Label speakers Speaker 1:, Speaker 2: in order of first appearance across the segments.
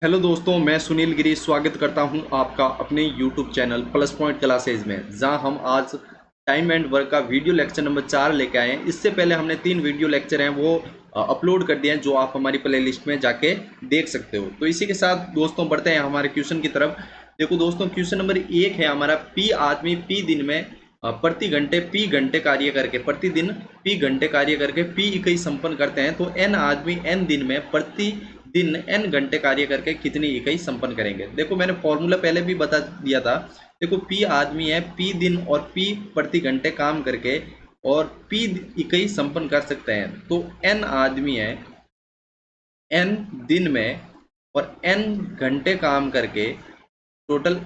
Speaker 1: Hello दोस्तों, मैं सुनील गिरी स्वागत करता हूं आपका अपने YouTube channel plus point classes में, जहां हम आज टाइम एंड वर्क का वीडियो लेक्चर नंबर 4 लेके आए हैं। इससे पहले हमने 3 वीडियो लेक्चर हैं वो अपलोड कर दिए हैं, जो आप हमारी प्लेलिस्ट में जाके देख सकते हो। तो इसी के साथ दोस्तों बढ़ते हैं हमारे क्वेश्चन की तरफ। देखो दोस्तों, क्वेश्चन नंबर 1 है हमारा, पी आदमी पी दिन में प्रति घंटे पी घंटे कार्य करके, प्रतिदिन पी घंटे कार्य करके पी इकाई संपन्न करते हैं, तो एन आदमी एन दिन में प्रति दिन एन घंटे कार्य करके कितनी इकाई संपन्न करेंगे। देखो मैंने फॉर्मूला पहले भी बता दिया था। देखो पी आदमी है, पी दिन और पी प्रति घंटे काम करके और पी इकाई संपन्न कर सकते हैं। तो एन आदमी है एन दिन में और एन घंटे काम करके टोटल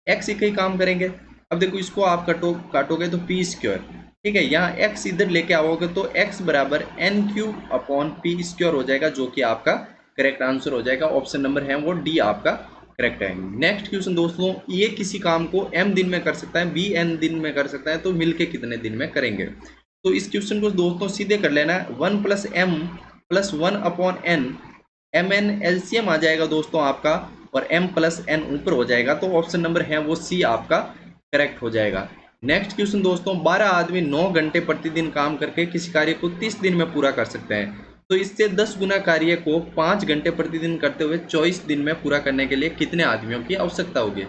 Speaker 1: एक्स इकाई काम करेंगे। अब देखो इसको आप काटोगे तो पी स्क्वायर, ठीक है, यहाँ एक्स इधर लेके आओगे तो एक्स बराबर N cube upon P square हो जाएगा, जो कि आपका करेक्ट आंसर हो जाएगा। ऑप्शन नंबर है वो डी आपका करेक्ट है। नेक्स्ट क्वेश्चन दोस्तों, ये किसी काम को एम दिन में कर सकता है, बी एन दिन में कर सकता है, तो मिलके कितने दिन में करेंगे। तो इस क्वेश्चन को दोस्तों सीधे कर लेना है, 1 + m + 1 upon n, m n LCM आ जाएगा दोस्तों आपका, और m + n ऊपर हो जाएगा। तो ऑप्शन नंबर है वो सी आपका करेक्ट हो जाएगा। नेक्स्ट क्वेश्चन दोस्तों, 12 आदमी 9 घंटे प्रतिदिन काम करके किसी कार्य को 30 दिन में पूरा कर सकते हैं, तो इससे 10 गुना कार्य को 5 घंटे प्रतिदिन करते हुए 24 दिन में पूरा करने के लिए कितने आदमियों की आवश्यकता होगी।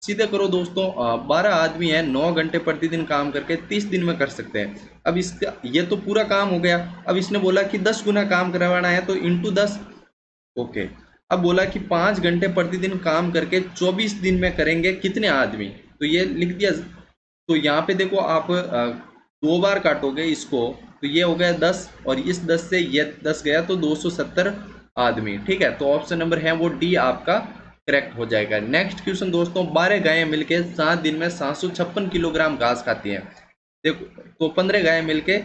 Speaker 1: सीधे करो दोस्तों, 12 आदमी है, 9 घंटे प्रतिदिन काम करके 30 दिन में कर सकते हैं। अब इसका ये तो पूरा काम हो गया। अब इसने बोला कि 10 गुना काम करवाना है, तो इंटू 10। ओके, अब बोला कि 5 घंटे प्रतिदिन काम करके 24 दिन में करेंगे कितने आदमी, तो ये लिख दिया। तो यहाँ पे देखो आप 2 बार काटोगे इसको, तो ये हो गया 10 और इस 10 से ये 10 गया, तो 270 आदमी, ठीक है। तो ऑप्शन नंबर है वो डी आपका करेक्ट हो जाएगा। नेक्स्ट क्वेश्चन दोस्तों, 12 गायें मिलके 7 दिन में 756 किलोग्राम घास खाती हैं। देखो तो 15 गायें मिलके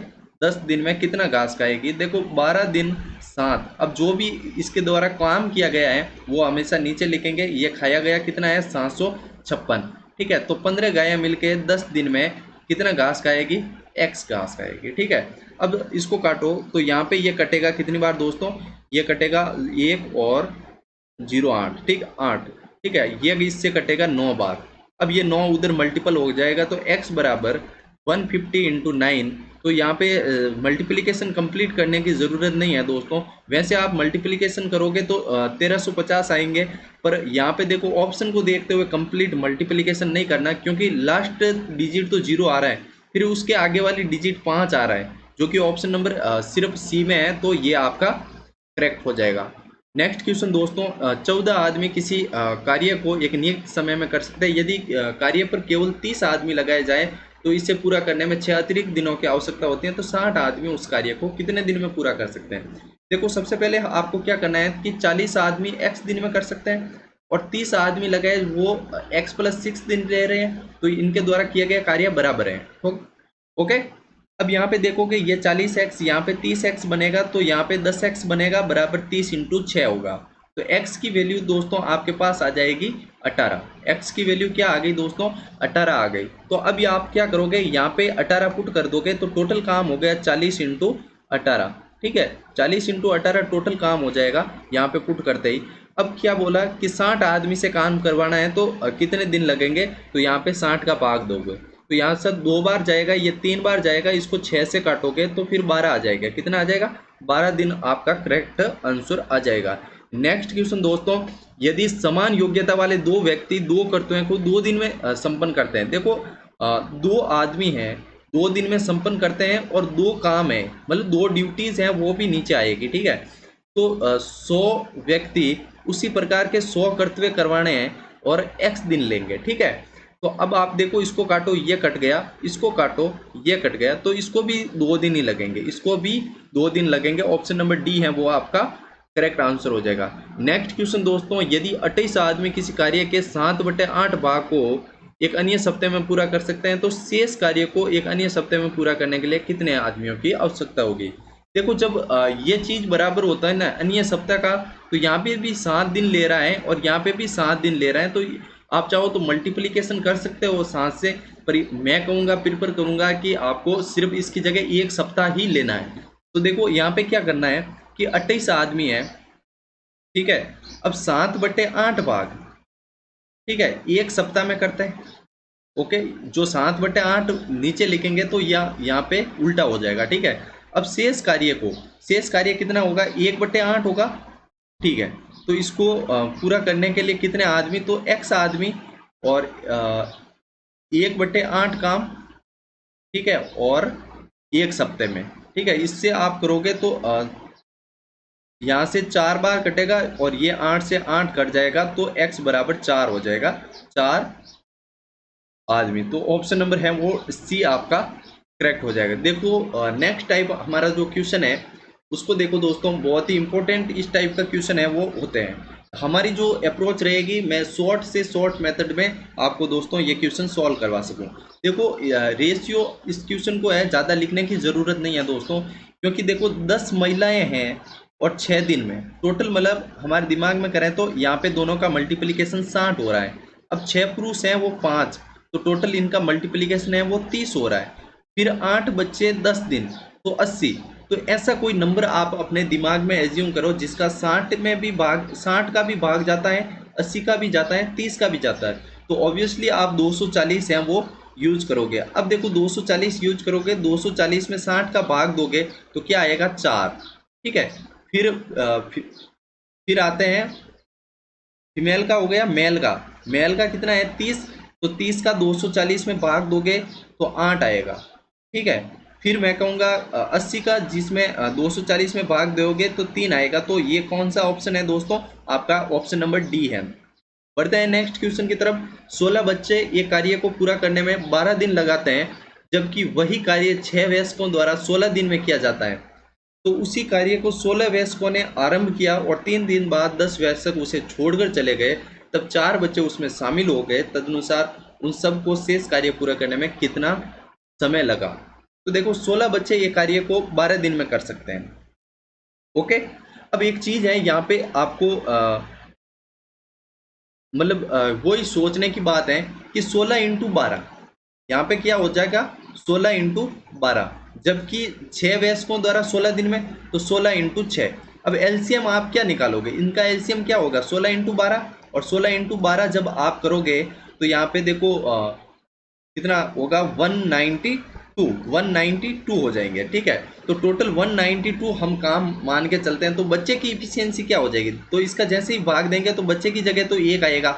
Speaker 1: 10 दिन में कितना घास खाएगी। देखो 12 दिन 7, अब जो भी इसके द्वारा काम किया गया है वो हमेशा नीचे लिखेंगे। ये खाया गया कितना है, 756, ठीक है। तो 15 गायें मिलके 10 दिन में कितना घास खाएगी, एक्स घास खाएगी, ठीक है। अब इसको काटो तो यहाँ पे ये कटेगा कितनी बार दोस्तों, ये कटेगा 1 और 0 8, ठीक 8, ठीक है। ये इससे कटेगा 9 बार। अब ये 9 उधर मल्टीपल हो जाएगा, तो x बराबर 150 × 9। तो यहाँ पे मल्टीप्लिकेशन कंप्लीट करने की ज़रूरत नहीं है दोस्तों। वैसे आप मल्टीप्लिकेशन करोगे तो 1350 आएंगे, पर यहाँ पे देखो ऑप्शन को देखते हुए कंप्लीट मल्टीप्लिकेशन नहीं करना, क्योंकि लास्ट डिजिट तो 0 आ रहा है, फिर उसके आगे वाली डिजिट 5 आ रहा है, जो कि ऑप्शन नंबर सिर्फ सी में है, तो ये आपका करेक्ट हो जाएगा। नेक्स्ट क्वेश्चन दोस्तों, 14 आदमी किसी कार्य को एक नियत समय में कर सकते हैं। यदि कार्य पर केवल 30 आदमी लगाए जाए तो इसे पूरा करने में 6 अतिरिक्त दिनों की आवश्यकता होती है, तो 60 आदमी उस कार्य को कितने दिन में पूरा कर सकते हैं। देखो सबसे पहले आपको क्या करना है कि 40 आदमी x दिन में कर सकते हैं और 30 आदमी लगाए वो x + 6 दिन ले रहे हैं, तो इनके द्वारा किया गया कार्य बराबर है। ओके, अब यहाँ पे देखोगे ये 40x, यहाँ पे 30x बनेगा, तो यहाँ पे 10x बनेगा बराबर 30 × 6 होगा। तो x की वैल्यू दोस्तों आपके पास आ जाएगी 18। x की वैल्यू क्या आ गई दोस्तों, 18 आ गई। तो अब ये आप क्या करोगे, यहाँ पे 18 पुट कर दोगे, तो टोटल काम हो गया 40 × 18, ठीक है। 40 × 18 टोटल काम हो जाएगा यहाँ पे पुट करते ही। अब क्या बोला कि 60 आदमी से काम करवाना है, तो कितने दिन लगेंगे, तो यहाँ पे 60 का भाग दोगे, तो यहाँ से 2 बार जाएगा, ये 3 बार जाएगा, इसको 6 से काटोगे तो फिर 12 आ जाएगा। कितना आ जाएगा, 12 दिन आपका करेक्ट आंसर आ जाएगा। नेक्स्ट क्वेश्चन दोस्तों, यदि समान योग्यता वाले 2 व्यक्ति 2 कर्तव्यों को 2 दिन में संपन्न करते हैं। देखो 2 आदमी हैं, 2 दिन में संपन्न करते हैं और 2 काम है, मतलब 2 ड्यूटीज हैं, वो भी नीचे आएगी, ठीक है। तो 100 व्यक्ति उसी प्रकार के 100 कर्तव्य करवाने हैं और x दिन लेंगे, ठीक है। तो अब आप देखो इसको काटो, ये कट गया, इसको काटो, ये कट गया, तो इसको भी 2 दिन ही लगेंगे, इसको भी 2 दिन लगेंगे। ऑप्शन नंबर डी है वो आपका करेक्ट आंसर हो जाएगा। नेक्स्ट क्वेश्चन दोस्तों, यदि 28 आदमी किसी कार्य के 7/8 भाग को एक अन्य सप्ताह में पूरा कर सकते हैं, तो शेष कार्य को एक अन्य सप्ताह में पूरा करने के लिए कितने आदमियों की आवश्यकता होगी। देखो जब ये चीज बराबर होता है ना अन्य सप्ताह का, तो यहाँ पे भी 7 दिन ले रहा है और यहाँ पे भी 7 दिन ले रहा है, तो आप चाहो तो मल्टीप्लिकेशन कर सकते हो 7 से, पर मैं कहूँगा प्रिफर करूँगा कि आपको सिर्फ इसकी जगह 1 सप्ताह ही लेना है। तो देखो यहाँ पे क्या करना है कि 28 आदमी है, ठीक है। अब 7/8 भाग, ठीक है, एक सप्ताह में करते हैं। ओके, जो 7/8 नीचे लिखेंगे तो यहाँ पे उल्टा हो जाएगा, ठीक है। अब शेष कार्य कितना होगा, 1/8 होगा, ठीक है। तो इसको पूरा करने के लिए कितने आदमी, तो x आदमी और 1/8 काम, ठीक है, और एक सप्ते में, ठीक है। इससे आप करोगे तो यहाँ से 4 बार कटेगा और ये 8 से 8 कट जाएगा तो x बराबर 4 हो जाएगा, 4 आदमी। तो ऑप्शन नंबर है वो सी आपका करेक्ट हो जाएगा। देखो नेक्स्ट टाइप हमारा जो क्वेश्चन है उसको देखो दोस्तों, बहुत ही इंपॉर्टेंट इस टाइप का क्वेश्चन है वो होते हैं। हमारी जो अप्रोच रहेगी, मैं शॉर्ट से शॉर्ट मेथड में आपको दोस्तों ये क्वेश्चन सॉल्व करवा सकूं। देखो रेशियो इस क्वेश्चन को है, ज़्यादा लिखने की ज़रूरत नहीं है दोस्तों, क्योंकि देखो 10 महिलाएं हैं और 6 दिन में टोटल, मतलब हमारे दिमाग में करें तो यहाँ पे दोनों का मल्टीप्लिकेशन 60 हो रहा है। अब 6 पुरुष हैं वो 5, तो टोटल इनका मल्टीप्लिकेशन है वो 30 हो रहा है। फिर 8 बच्चे 10 दिन तो 80। तो ऐसा कोई नंबर आप अपने दिमाग में एज्यूम करो जिसका 60 में भी भाग, 60 का भी भाग जाता है, 80 का भी जाता है, 30 का भी जाता है। तो ऑब्वियसली आप 240 हैं वो यूज करोगे। अब देखो 240 यूज करोगे, 240 में 60 का भाग दोगे तो क्या आएगा, 4, ठीक है। फिर आते हैं फीमेल का, हो गया मेल का कितना है 30, तो 30 का 240 में भाग दोगे तो 8 आएगा, ठीक है। फिर मैं कहूँगा 80 का, जिसमें 240 में भाग दोगे तो 3 आएगा। तो ये कौन सा ऑप्शन है दोस्तों, आपका ऑप्शन नंबर डी है। बढ़ते हैं नेक्स्ट क्वेश्चन की तरफ। 16 बच्चे ये कार्य को पूरा करने में 12 दिन लगाते हैं, जबकि वही कार्य 6 वयस्कों द्वारा 16 दिन में किया जाता है। तो उसी कार्य को 16 वयस्कों ने आरंभ किया और 3 दिन बाद 10 वयस्क उसे छोड़कर चले गए, तब 4 बच्चे उसमें शामिल हो गए। तदनुसार उन सबको शेष कार्य पूरा करने में कितना समय लगा। तो देखो 16 बच्चे ये कार्य को 12 दिन में कर सकते हैं। ओके, अब एक चीज है यहाँ पे आपको मतलब वही सोचने की बात है कि 16 × 12 यहाँ पे क्या हो जाएगा, 16 × 12, जबकि 6 वयस्कों द्वारा 16 दिन में, तो 16 × 6। अब एलसीएम आप क्या निकालोगे, इनका एलसीएम क्या होगा, 16 × 12, और 16 × 12 जब आप करोगे तो यहाँ पे देखो कितना होगा, 192 हो जाएंगे, ठीक है। तो टोटल 192 हम काम मान के चलते हैं। तो बच्चे की इफिशियंसी क्या हो जाएगी, तो इसका जैसे ही भाग देंगे तो बच्चे की जगह तो 1 आएगा,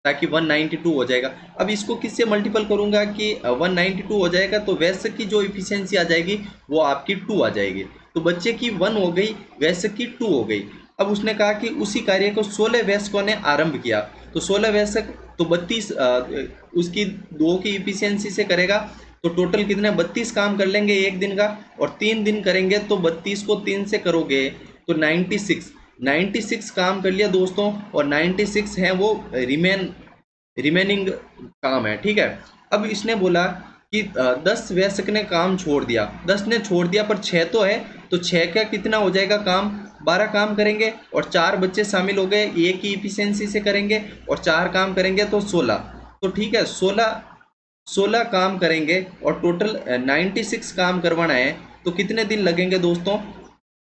Speaker 1: ताकि 192 हो जाएगा। अब इसको किससे मल्टीपल करूंगा कि 192 हो जाएगा, तो वैसे की जो इफिशियंसी आ जाएगी वो आपकी 2 आ जाएगी। तो बच्चे की 1 हो गई, वैसे की 2 हो गई। अब उसने कहा कि उसी कार्य को 16 वयस्कों ने आरंभ किया, तो 16 वयस्क तो 32 उसकी 2 की इफिशियंसी से करेगा, तो टोटल कितने 32 काम कर लेंगे एक दिन का, और 3 दिन करेंगे तो 32 को 3 से करोगे तो 96 काम कर लिया दोस्तों, और 96 है वो रिमेनिंग काम है, ठीक है। अब इसने बोला कि 10 वयस्क ने काम छोड़ दिया, 10 ने छोड़ दिया पर 6 तो है, तो 6 का कितना हो जाएगा काम, 12 काम करेंगे, और 4 बच्चे शामिल हो गए, एक की इफिशियंसी से करेंगे और 4 काम करेंगे तो 16। तो ठीक है, 16 काम करेंगे और टोटल 96 काम करवाना है, तो कितने दिन लगेंगे दोस्तों,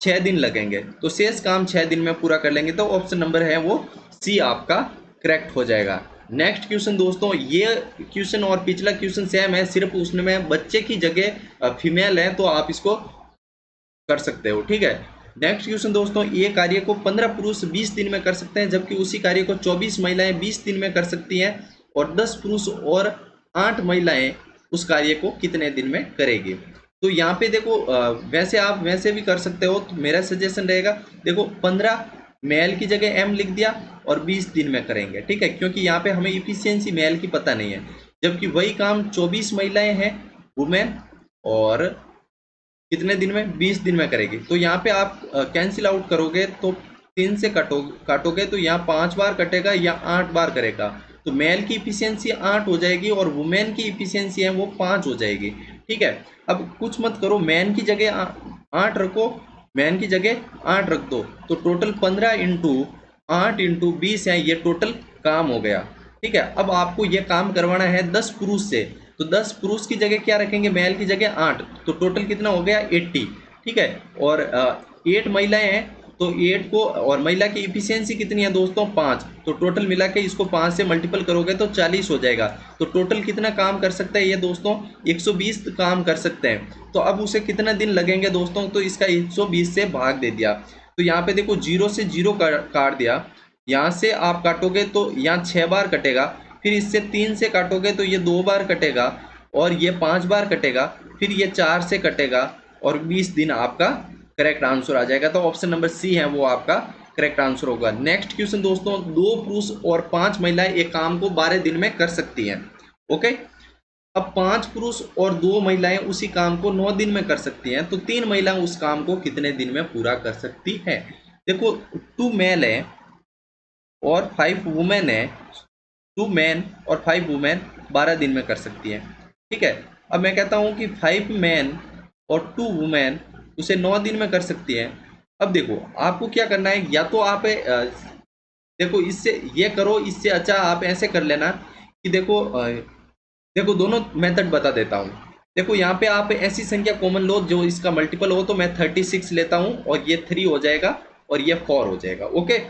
Speaker 1: 6 दिन लगेंगे। तो शेष काम 6 दिन में पूरा कर लेंगे। तो ऑप्शन नंबर है वो सी आपका करेक्ट हो जाएगा। नेक्स्ट क्वेश्चन दोस्तों, ये क्वेश्चन और पिछला क्वेश्चन सेम है, सिर्फ उसमें बच्चे की जगह फीमेल है, तो आप इसको कर सकते हो, ठीक है। नेक्स्ट क्वेश्चन दोस्तों, ये कार्य को 15 पुरुष 20 दिन में कर सकते हैं, जबकि उसी कार्य को 24 महिलाएं 20 दिन में कर सकती हैं, और 10 पुरुष और 8 महिलाएं उस कार्य को कितने दिन में करेगी। तो यहाँ पे देखो वैसे आप वैसे भी कर सकते हो, तो मेरा सजेशन रहेगा, देखो 15 मेल की जगह एम लिख दिया और 20 दिन में करेंगे, ठीक है, क्योंकि यहाँ पे हमें इफिशियंसी मेल की पता नहीं है। जबकि वही काम 24 महिलाएं हैं वुमेन, और कितने दिन में, 20 दिन में करेगी। तो यहाँ पे आप कैंसिल आउट करोगे तो 3 से काटोगे तो यहाँ 5 बार कटेगा या 8 बार करेगा, तो मेल की इफिशियंसी 8 हो जाएगी और वुमेन की इफिशियंसी है वो 5 हो जाएगी, ठीक है। अब कुछ मत करो, मैन की जगह 8 रखो, मैन की जगह 8 रख दो, तो टोटल 15 × 8 × 20 है, ये टोटल काम हो गया, ठीक है। अब आपको ये काम करवाना है 10 पुरुष से, तो 10 पुरुष की जगह क्या रखेंगे, मेल की जगह 8, तो टोटल कितना हो गया 80, ठीक है। और 8 महिलाएं हैं, तो 8 को, और महिला की इफिशियंसी कितनी है दोस्तों 5, तो टोटल मिला के इसको 5 से मल्टीपल करोगे तो 40 हो जाएगा। तो टोटल कितना काम कर सकते हैं ये दोस्तों 120 काम कर सकते हैं। तो अब उसे कितना दिन लगेंगे दोस्तों, तो इसका 120 से भाग दे दिया। तो यहाँ पे देखो 0 से 0 काट दिया, यहाँ से आप काटोगे तो यहाँ 6 बार कटेगा, फिर इससे 3 से काटोगे तो ये 2 बार कटेगा, और ये 5 बार कटेगा, फिर ये 4 से कटेगा, और 20 दिन आपका करेक्ट आंसर आ जाएगा। तो ऑप्शन नंबर सी है वो आपका करेक्ट आंसर होगा। नेक्स्ट क्वेश्चन दोस्तों, 2 पुरुष और 5 महिलाएं एक काम को 12 दिन में कर सकती हैं। ओके, अब 5 पुरुष और 2 महिलाएं उसी काम को 9 दिन में कर सकती हैं, तो 3 महिलाएं उस काम को कितने दिन में पूरा कर सकती है। देखो 2 मेल है और 5 वुमेन है, 2 मैन और 5 वुमेन 12 दिन में कर सकती है। ठीक है, अब मैं कहता हूं कि 5 मैन और 2 वुमेन उसे 9 दिन में कर सकती है। अब देखो आपको क्या करना है, या तो आप देखो इससे ये करो, इससे अच्छा आप ऐसे कर लेना कि देखो देखो दोनों मेथड बता देता हूँ। देखो यहाँ पे आप ऐसी संख्या कॉमन लो जो इसका मल्टीपल हो, तो मैं 36 लेता हूँ और ये 3 हो जाएगा और ये 4 हो जाएगा। ओके,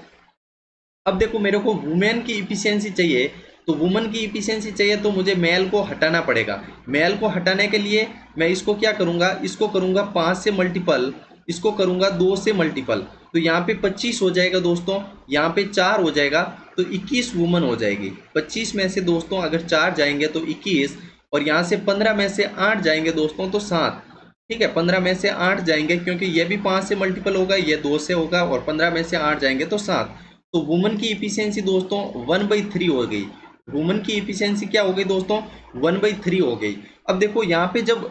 Speaker 1: अब देखो मेरे को वुमेन की इफिशियंसी चाहिए, तो वुमन की इफिशियंसी चाहिए तो मुझे मेल को हटाना पड़ेगा। मेल को हटाने के लिए मैं इसको क्या करूँगा, इसको करूँगा 5 से मल्टीपल, इसको करूँगा 2 से मल्टीपल, तो यहाँ पे 25 हो जाएगा दोस्तों, यहाँ पे 4 हो जाएगा, तो 21 वुमन हो जाएगी। 25 में से दोस्तों अगर 4 जाएंगे तो 21, और यहाँ से 15 में से 8 जाएंगे दोस्तों तो 7। ठीक है, 15 में से 8 जाएंगे क्योंकि ये भी 5 से मल्टीपल होगा, ये 2 से होगा, और 15 में से 8 जाएंगे तो 7। तो वुमन की इफिशियंसी दोस्तों 1/3 हो गई। वुमन की इफिशियंसी क्या हो गई दोस्तों 1/3 हो गई। अब देखो यहाँ पे जब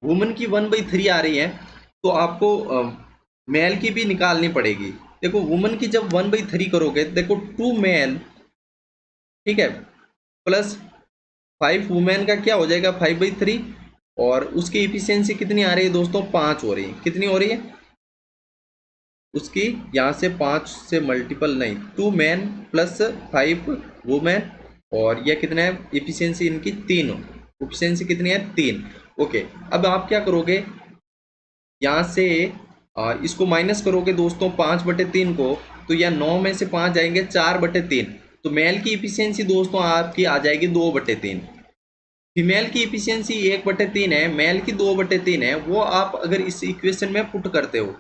Speaker 1: वुमन की 1/3 आ रही है तो आपको मेल की भी निकालनी पड़ेगी। देखो वुमन की जब 1/3 करोगे, देखो 2 मेल, ठीक है, प्लस 5 वुमेन का क्या हो जाएगा 5/3, और उसकी इफिशियंसी कितनी आ रही है दोस्तों 5 हो रही है। कितनी हो रही है उसकी, यहाँ से 5 से मल्टीपल नहीं, 2 मैन प्लस 5 वुमेन, और यह कितना है इफिशियंसी इनकी 3, इफिशियंसी कितनी है 3। ओके, अब आप क्या करोगे, यहाँ से इसको माइनस करोगे दोस्तों 5/3 को, तो यह 9 में से 5 जाएंगे 4/3, तो मेल की इफिशियंसी दोस्तों आपकी आ जाएगी 2/3। फीमेल की इफिशियंसी 1/3 है, मेल की 2/3 है। वो आप अगर इस इक्वेशन में पुट करते हो,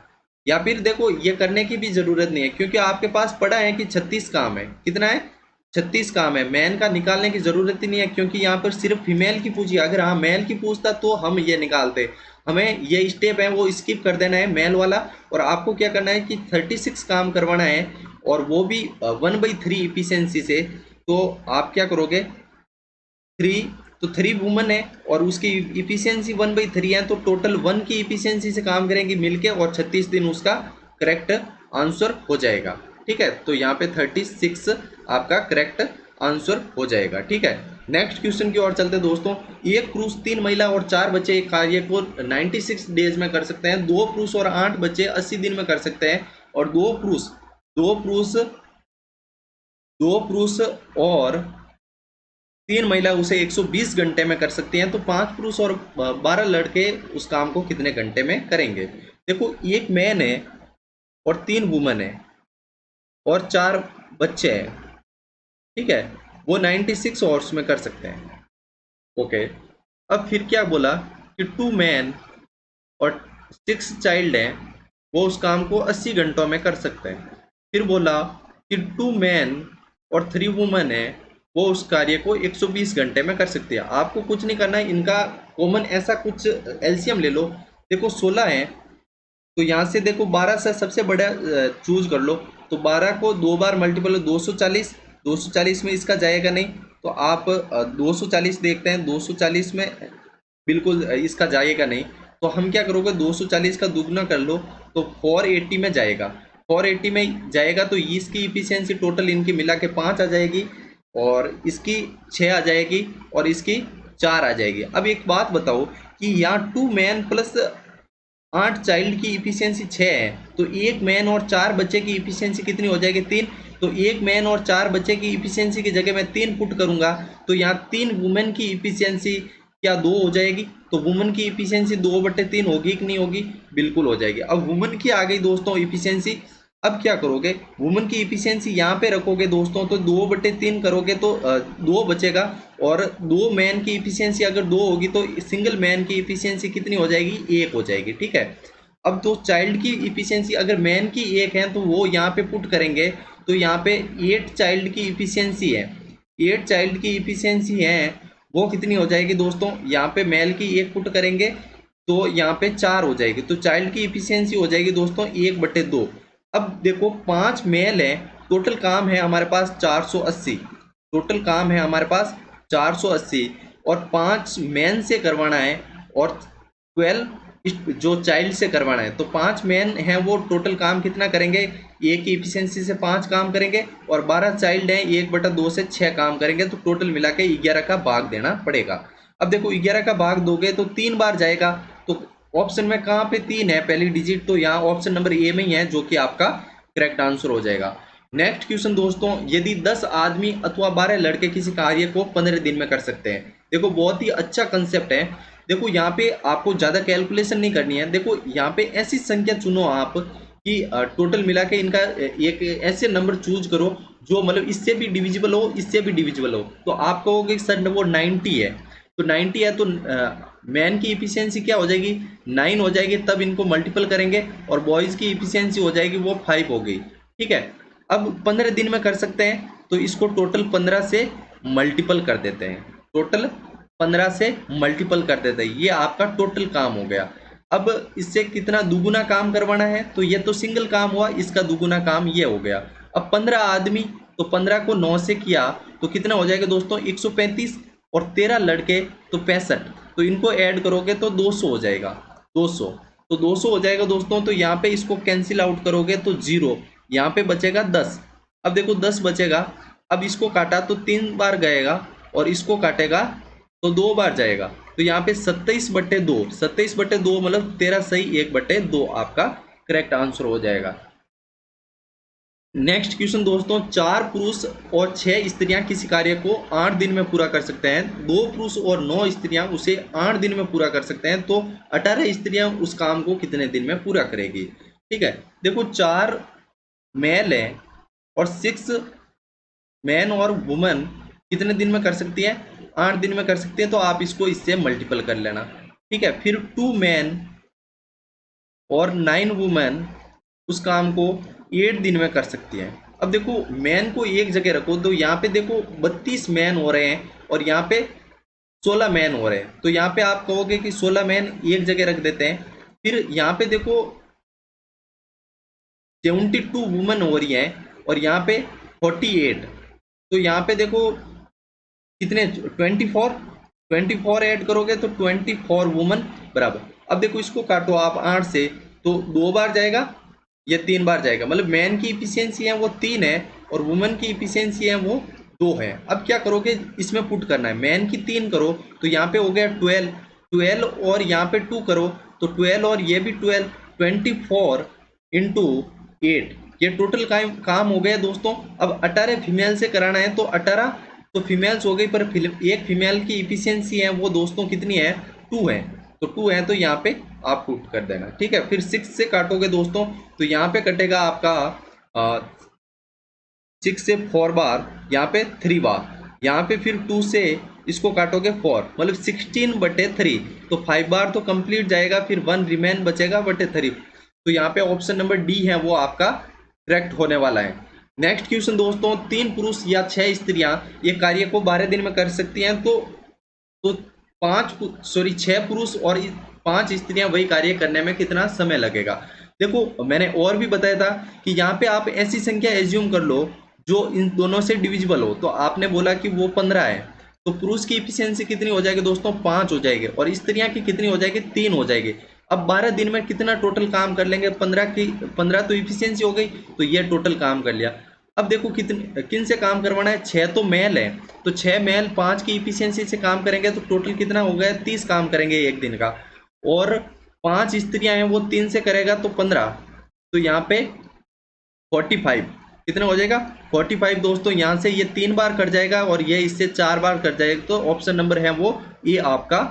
Speaker 1: या फिर देखो ये करने की भी जरूरत नहीं है क्योंकि आपके पास पड़ा है कि 36 काम है। कितना है 36 काम है, मैन का निकालने की जरूरत ही नहीं है क्योंकि यहाँ पर सिर्फ फीमेल की पूछी। अगर हाँ मेल की पूछता तो हम ये निकालते, हमें ये स्टेप है वो स्किप कर देना है मेल वाला, और आपको क्या करना है कि 36 काम करवाना है, और वो भी 1/3 इफिशियंसी से। तो आप क्या करोगे 3, तो 3 वुमन है और उसकी इफिशियंसी 1/3 है, तो टोटल 1 की इफिशियंसी से काम करेंगे मिलके, और 36 दिन उसका करेक्ट आंसर हो जाएगा। ठीक है, तो यहाँ पे 36 आपका करेक्ट आंसर हो जाएगा। ठीक है, नेक्स्ट क्वेश्चन की ओर चलते हैं दोस्तों। एक पुरुष 3 महिला और 4 बच्चे एक कार्य को 96 डेज में कर सकते हैं। 2 पुरुष और 8 बच्चे 80 दिन में कर सकते हैं, और दो पुरुष और 3 महिला उसे 120 घंटे में कर सकती हैं। तो 5 पुरुष और 12 लड़के उस काम को कितने घंटे में करेंगे। देखो एक मैन है और 3 वुमन है और 4 बच्चे हैं, ठीक है, वो 96 आवर्स में कर सकते हैं। ओके, अब फिर क्या बोला कि 2 मैन और 6 चाइल्ड हैं, वो उस काम को 80 घंटों में कर सकते हैं। फिर बोला कि 2 मैन और 3 वुमन है, वो उस कार्य को 120 घंटे में कर सकती है। आपको कुछ नहीं करना है, इनका कॉमन ऐसा कुछ एलसीएम ले लो। देखो 16 है, तो यहाँ से देखो 12 से सबसे बड़ा चूज कर लो, तो 12 को 2 बार मल्टीपल 240, 240 में इसका जाएगा नहीं, तो आप 240 देखते हैं, 240 में बिल्कुल इसका जाएगा नहीं, तो हम क्या करोगे 240 का दुगना कर लो, तो 480 में जाएगा। 480 में जाएगा तो इसकी इफिशियंसी टोटल इनकी मिला के 5 आ जाएगी, और इसकी 6 आ जाएगी, और इसकी 4 आ जाएगी। अब एक बात बताओ कि यहाँ 2 मैन प्लस 8 चाइल्ड की इफिशियंसी 6 है, तो 1 मैन और 4 बच्चे की इफिशियंसी कितनी हो जाएगी 3। तो 1 मैन और 4 बच्चे की इफिशियंसी की जगह मैं 3 पुट करूंगा, तो यहाँ 3 वुमेन की इफिशियंसी क्या 2 हो जाएगी। तो वुमेन की इफिशियंसी 2/3 होगी कि नहीं होगी, बिल्कुल हो जाएगी। अब वुमेन की आ गई दोस्तों इफिशियंसी, अब क्या करोगे, वुमन की इफिशियंसी यहाँ पे रखोगे दोस्तों, तो 2/3 करोगे तो 2 बचेगा, और 2 मैन की इफिशियंसी अगर 2 होगी तो सिंगल मैन की इफिशियंसी कितनी हो जाएगी, 1 हो जाएगी। ठीक है, अब तो चाइल्ड की इफिशियंसी अगर मैन की 1 है तो वो यहाँ पे पुट करेंगे, तो यहाँ पे 8 चाइल्ड की इफिशियंसी है, 8 चाइल्ड की इफिशियंसी है, वो कितनी हो जाएगी दोस्तों, यहाँ पे मेल की 1 पुट करेंगे तो यहाँ पे 4 हो जाएगी, तो चाइल्ड की इफिशियंसी हो जाएगी दोस्तों 1/2। अब देखो 5 मेल है, टोटल काम है हमारे पास 480, टोटल काम है हमारे पास 480, और 5 मैन से करवाना है और 12 जो चाइल्ड से करवाना है, तो 5 मैन हैं वो टोटल काम कितना करेंगे, एक की इफिशियंसी से 5 काम करेंगे, और 12 चाइल्ड हैं 1/2 से 6 काम करेंगे, तो टोटल मिला के 11 का भाग देना पड़ेगा। अब देखो 11 का भाग दोगे तो 3 बार जाएगा, तो ऑप्शन में कहाँ पे 3 है पहली डिजिट, तो यहाँ ऑप्शन नंबर ए में ही है, जो कि आपका करेक्ट आंसर हो जाएगा। नेक्स्ट क्वेश्चन दोस्तों, यदि 10 आदमी अथवा 12 लड़के किसी कार्य को 15 दिन में कर सकते हैं, देखो बहुत ही अच्छा कंसेप्ट है। देखो यहाँ पे आपको ज़्यादा कैलकुलेशन नहीं करनी है, देखो यहाँ पे ऐसी संख्या चुनो आप कि टोटल मिला के इनका एक ऐसे नंबर चूज करो जो मतलब इससे भी डिविजिबल हो, इससे भी डिविजिबल हो, तो आप कहोगे सर वो 90 है, तो 90 है तो मैन की इफिशियंसी क्या हो जाएगी, 9 हो जाएगी, तब इनको मल्टीपल करेंगे, और बॉयज़ की इफिशियंसी हो जाएगी वो 5 हो गई। ठीक है, अब 15 दिन में कर सकते हैं, तो इसको टोटल 15 से मल्टीपल कर देते हैं, टोटल 15 से मल्टीपल कर देते हैं, ये आपका टोटल काम हो गया। अब इससे कितना दुगुना काम करवाना है, तो ये तो सिंगल काम हुआ, इसका दुगुना काम ये हो गया। अब 15 आदमी, तो 15 को 9 से किया तो कितना हो जाएगा दोस्तों, 135, और 13 लड़के तो 65, तो इनको ऐड करोगे तो 200 हो जाएगा, 200, तो 200 हो जाएगा दोस्तों। तो यहाँ पे इसको कैंसिल आउट करोगे तो 0, यहाँ पे बचेगा 10। अब देखो 10 बचेगा, अब इसको काटा तो 3 बार गएगा, और इसको काटेगा तो 2 बार जाएगा, तो यहाँ पे 27/2, 27/2 मतलब 13 सही 1/2 आपका करेक्ट आंसर हो जाएगा। नेक्स्ट क्वेश्चन दोस्तों, 4 पुरुष और 6 स्त्रियां किसी कार्य को 8 दिन में पूरा कर सकते हैं, 2 पुरुष और 9 स्त्रियां उसे 8 दिन में पूरा कर सकते हैं, तो 18 स्त्रियां उस काम को कितने दिन में पूरा करेगी। ठीक है, देखो 4 मेल है और 6 मैन और वुमन कितने दिन में कर सकती है, 8 दिन में कर सकती है, तो आप इसको इससे मल्टीपल कर लेना। ठीक है, फिर 2 मैन और 9 वुमेन उस काम को 8 दिन में कर सकती है। अब देखो मैन को एक जगह रखो, तो यहाँ पे देखो 32 मैन हो रहे हैं और यहाँ पे 16 मैन हो रहे हैं, तो यहाँ पे आप कहोगे कि 16 मैन एक जगह रख देते हैं। फिर यहाँ पे देखो 72 वुमेन हो रही हैं और यहाँ पे 48, तो यहाँ पे देखो कितने 24 ऐड करोगे तो 24 वुमन बराबर। अब देखो इसको काटो आप 8 से, तो 2 बार जाएगा, ये 3 बार जाएगा, मतलब मैन की इफिशियंसी है वो 3 है और वुमन की इफिशियंसी है वो 2 है। अब क्या करोगे, इसमें पुट करना है, मैन की 3 करो तो यहाँ पे हो गया 12 और यहाँ पे 2 करो तो 12 और ये भी 12, 24 इंटू 8, ये टोटल काम हो गया दोस्तों। अब 18 फीमेल से कराना है तो 18 तो फीमेल्स हो गई, पर एक फीमेल की इफिशियंसी है वो दोस्तों कितनी है, 2 है, तो 2 है तो यहाँ पे आप पुट कर देना। ठीक है, फिर 6 से काटोगे दोस्तों तो यहाँ पे कटेगा आपका 6 से 4 बार, यहाँ पे 3 बार, यहाँ पे फिर 2 से इसको काटोगे 4, मतलब 16/3, तो 5 बार तो कंप्लीट जाएगा, फिर 1 रिमेन बचेगा बटे 3, तो यहाँ पे ऑप्शन नंबर डी है वो आपका करेक्ट होने वाला है। नेक्स्ट क्वेश्चन दोस्तों, 3 पुरुष या 6 स्त्रियां ये कार्य को 12 दिन में कर सकती हैं, तो 6 पुरुष और 5 स्त्रियां वही कार्य करने में कितना समय लगेगा। देखो मैंने और भी बताया था कि यहाँ पे आप ऐसी संख्या एज्यूम कर लो जो इन दोनों से डिविजिबल हो, तो आपने बोला कि वो 15 है, तो पुरुष की इफिशियंसी कितनी हो जाएगी दोस्तों, 5 हो जाएगी, और स्त्रियां की कितनी हो जाएगी, 3 हो जाएगी। अब 12 दिन में कितना टोटल काम कर लेंगे, 15 तो इफिशियंसी हो गई, तो ये टोटल काम कर लिया। अब देखो किन से काम करवाना है, 6 तो मेल है, तो 6 मेल 5 की इफिशियंसी से काम करेंगे, तो टोटल कितना हो गया, 30 काम करेंगे एक दिन का, और 5 स्त्रियां हैं वो 3 से करेगा तो 15, तो यहाँ पे 45 कितना हो जाएगा, 45 दोस्तों। यहाँ से ये 3 बार कट जाएगा और ये इससे 4 बार कट जाएगा, तो ऑप्शन नंबर है वो ये आपका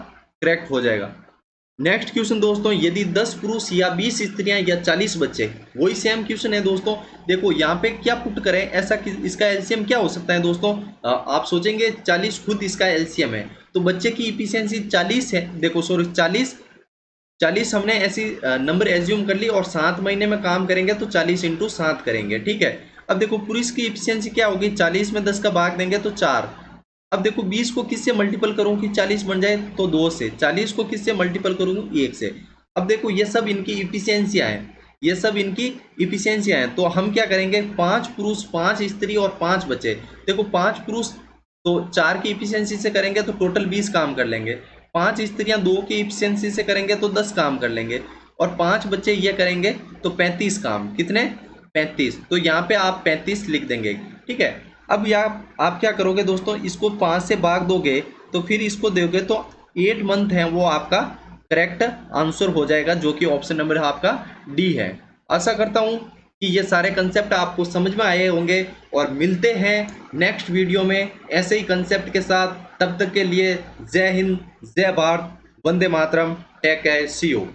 Speaker 1: करेक्ट हो जाएगा। नेक्स्ट क्वेश्चन दोस्तों, यदि 10 पुरुष या 20 स्त्रियां या 40 बच्चे, वही सेम क्वेश्चन है दोस्तों। देखो यहाँ पे क्या पुट करें, ऐसा कि इसका एलसीएम क्या हो सकता है दोस्तों। आप सोचेंगे 40 खुद इसका एलसीएम है, तो बच्चे की इफिशियंसी 40 है। देखो सॉरी 40 हमने ऐसी नंबर एज्यूम कर ली, और 7 महीने में काम करेंगे तो 40 × 7 करेंगे, ठीक है। अब देखो पुरुष की इफिशियंसी क्या होगी, 40 में 10 का भाग देंगे तो 4। अब देखो 20 को किससे मल्टीपल करूँ कि 40 बन जाए, तो 2 से। 40 को किससे मल्टीपल करूँ, 1 से। अब देखो ये सब इनकी इफिशियंसियाँ हैं, ये सब इनकी इफिशियंसियाँ हैं। तो हम क्या करेंगे, 5 पुरुष 5 स्त्री और 5 बच्चे। देखो 5 पुरुष तो 4 की इफिशियंसी से करेंगे तो टोटल 20 काम कर लेंगे। 5 स्त्रियां 2 की इफिशियंसी से करेंगे तो 10 काम कर लेंगे, और 5 बच्चे ये करेंगे तो 35 काम। कितने, 35। तो यहाँ पे आप 35 लिख देंगे, ठीक है। अब यहाँ आप क्या करोगे दोस्तों, इसको 5 से भाग दोगे तो फिर इसको दोगे तो 8 मंथ है, वो आपका करेक्ट आंसर हो जाएगा, जो कि ऑप्शन नंबर आपका डी है। आशा करता हूँ कि ये सारे कंसेप्ट आपको समझ में आए होंगे, और मिलते हैं नेक्स्ट वीडियो में ऐसे ही कंसेप्ट के साथ। तब तक के लिए जय हिंद, जय Bharat, Vande Mataram, take care, C you.